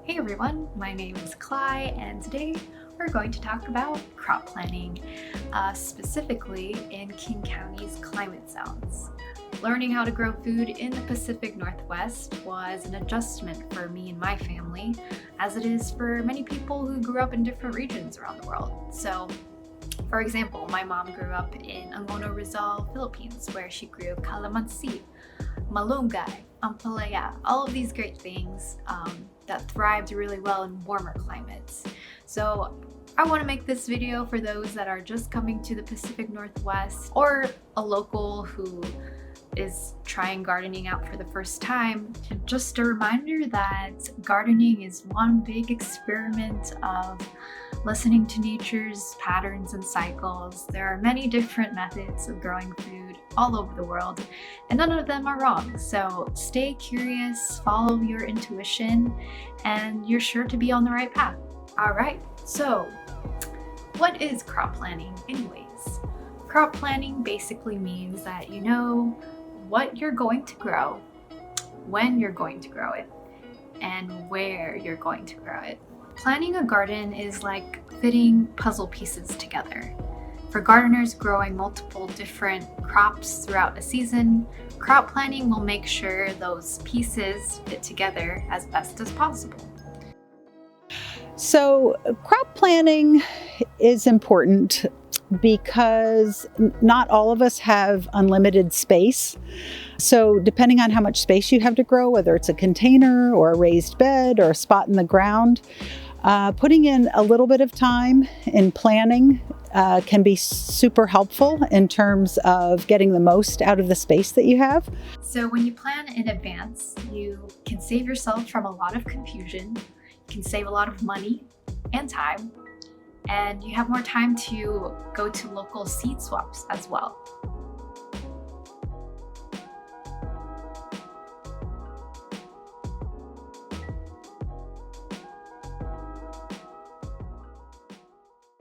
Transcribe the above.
Hey everyone, my name is Cly, and today we're going to talk about crop planting, specifically in King County's climate zones. Learning how to grow food in the Pacific Northwest was an adjustment for me and my family, as it is for many people who grew up in different regions around the world. So, for example, my mom grew up in Angono, Rizal, Philippines, where she grew calamansi, malunggay, ampalaya, all of these great things that thrived really well in warmer climates. So I want to make this video for those that are just coming to the Pacific Northwest or a local who is trying gardening out for the first time. Just a reminder that gardening is one big experiment of listening to nature's patterns and cycles. There are many different methods of growing food all over the world, and none of them are wrong. So stay curious, follow your intuition, and you're sure to be on the right path. All right, so what is crop planting anyways? Crop planting basically means that you know what you're going to grow, when you're going to grow it, and where you're going to grow it. Planting a garden is like fitting puzzle pieces together. For gardeners growing multiple different crops throughout a season, crop planting will make sure those pieces fit together as best as possible. So, crop planting is important because not all of us have unlimited space. So, depending on how much space you have to grow, whether it's a container or a raised bed or a spot in the ground, putting in a little bit of time in planning can be super helpful in terms of getting the most out of the space that you have. So when you plan in advance, you can save yourself from a lot of confusion, you can save a lot of money and time, and you have more time to go to local seed swaps as well.